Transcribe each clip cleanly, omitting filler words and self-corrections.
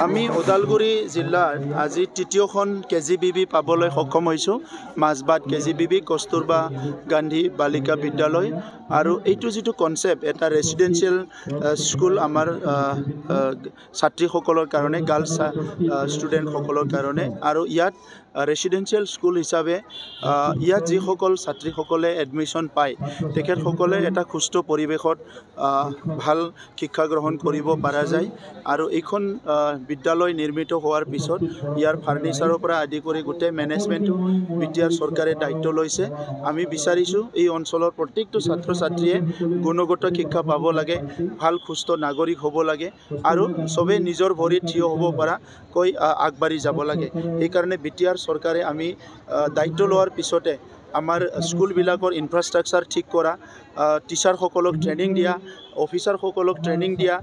আমি ওদালগুৰি জিলাৰ আজি তৃতীয়খন KGBB পাবলৈ সক্ষম হৈছোঁ। মাজবাট KGBB কস্তুৰবা গান্ধী বালিকা বিদ্যালয় আৰু এইটো যিটো কনসেপ্ট এটা ৰেসিডেন্সিয়েল স্কুল আমাৰ ছাত্ৰীসকলৰ কাৰণে গাৰ্লছ ষ্টুডেণ্টসকলৰ কাৰণে আৰু ইয়াত ৰেসিডেন্সিয়েল স্কুল হিচাপে ইয়াত যিসকল ছাত্ৰীসকলে এডমিশ্যন পায় তেখেতসকলে এটা সুস্থ পৰিৱেশত ভাল শিক্ষা গ্ৰহণ কৰিব পৰা যায় আৰু এইখন বিদ্যালয় নিৰ্মিত হোৱাৰ পিছত ইয়াৰ ফাৰ্নিচাৰৰ পৰা আদি কৰি গোটেই মেনেজমেণ্টটো বিটিআৰ চৰকাৰে দায়িত্ব লৈছে। আমি বিচাৰিছোঁ এই অঞ্চলৰ প্ৰত্যেকটো ছাত্ৰ ছাত্ৰীয়ে গুণগত শিক্ষা পাব লাগে, ভাল সুস্থ নাগৰিক হ'ব লাগে আৰু সবে নিজৰ ভৰিত থিয় হ'ব পৰাকৈ আগবাঢ়ি যাব লাগে। সেইকাৰণে বিটিআৰ চৰকাৰে আমি দায়িত্ব লোৱাৰ পিছতে আমাৰ স্কুলবিলাকৰ ইনফ্ৰাষ্ট্ৰাকচাৰ ঠিক কৰা, টিচাৰসকলক ট্ৰেইনিং দিয়া, অফিচাৰসকলক ট্ৰেইনিং দিয়া,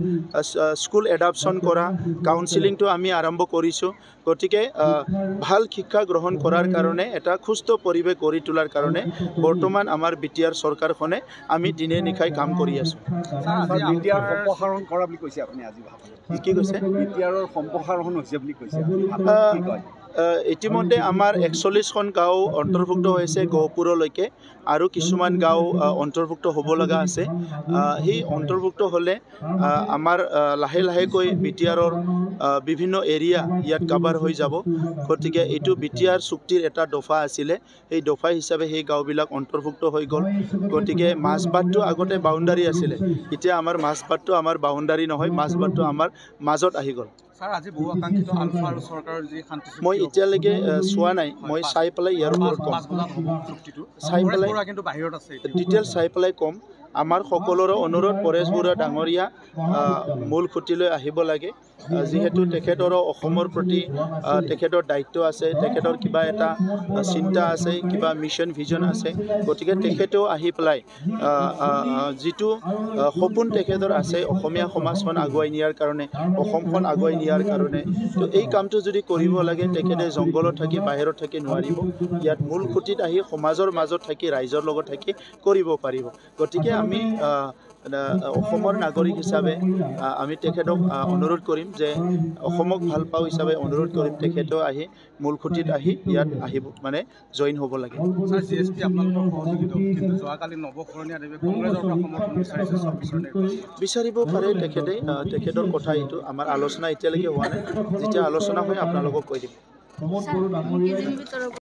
স্কুল এডাপশ্যন কৰা, কাউন্সিলিংটো আমি আৰম্ভ কৰিছোঁ। গতিকে ভাল শিক্ষা গ্ৰহণ কৰাৰ কাৰণে এটা সুস্থ পৰিৱেশ গঢ়ি তোলাৰ কাৰণে বৰ্তমান আমাৰ বিটিআৰ চৰকাৰখনে আমি দিনে নিশাই কাম কৰি আছোঁ। বিটিআৰ সম্প্ৰসাৰণ কৰা বুলি কৈছে আপুনি আজি কি কৈছে? বিটিআৰৰ সম্প্ৰসাৰণ হৈছে বুলি কৈছে। ইতিমধ্যে আমাৰ 41খন গাঁও অন্তৰ্ভুক্ত হৈছে গহপুৰলৈকে আৰু কিছুমান গাঁও অন্তৰ্ভুক্ত হ'ব লগা আছে। সেই অন্তৰ্ভুক্ত হ'লে আমাৰ লাহে লাহেকৈ বিটিআৰৰ বিভিন্ন এৰিয়া ইয়াত কভাৰ হৈ যাব। গতিকে এইটো বিটিআৰ চুক্তিৰ এটা দফা আছিলে, সেই দফা হিচাপে সেই গাঁওবিলাক অন্তৰ্ভুক্ত হৈ গ'ল। গতিকে মাজবাটটো আগতে বাউণ্ডাৰী আছিলে, এতিয়া আমাৰ মাজবাটটো আমাৰ বাউণ্ডাৰী নহয়, মাজবাটটো আমাৰ মাজত আহি গ'ল। মই এতিয়ালৈকে চোৱা নাই, মই চাই পেলাই ইয়াৰ ওপৰত ক'ম, চাই পেলাই ডিটেইলছ চাই পেলাই ক'ম। আমাৰ সকলোৰে অনুৰোধ পৰেশ বৰুৱা ডাঙৰীয়া মূল খুঁটিলৈ আহিব লাগে, যিহেতু তেখেতৰো অসমৰ প্ৰতি তেখেতৰ দায়িত্ব আছে, তেখেতৰ কিবা এটা চিন্তা আছে, কিবা মিছন ভিজন আছে। গতিকে তেখেতেও আহি পেলাই যিটো সপোন তেখেতৰ আছে অসমীয়া সমাজখন আগুৱাই নিয়াৰ কাৰণে, অসমখন আগুৱাই নিয়াৰ কাৰণে, তো এই কামটো যদি কৰিব লাগে তেখেতে জংঘলত থাকি বাহিৰত থাকি নোৱাৰিব, ইয়াত মূল খুঁটিত আহি সমাজৰ মাজত থাকি ৰাইজৰ লগত থাকি কৰিব পাৰিব। গতিকে আমি অসমৰ নাগৰিক হিচাপে আমি তেখেতক অনুৰোধ কৰিম যে অসমক ভাল পাওঁ হিচাপে অনুৰোধ কৰিম তেখেতেও আহি মূল খুঁটিত আহি ইয়াত আহিব, মানে জইন হ'ব লাগে। বিচাৰিব পাৰে তেখেতে, তেখেতৰ কথা এইটো, আমাৰ আলোচনা এতিয়ালৈকে হোৱা নাই, যেতিয়া আলোচনা হয় আপোনালোকক কৈ দিম।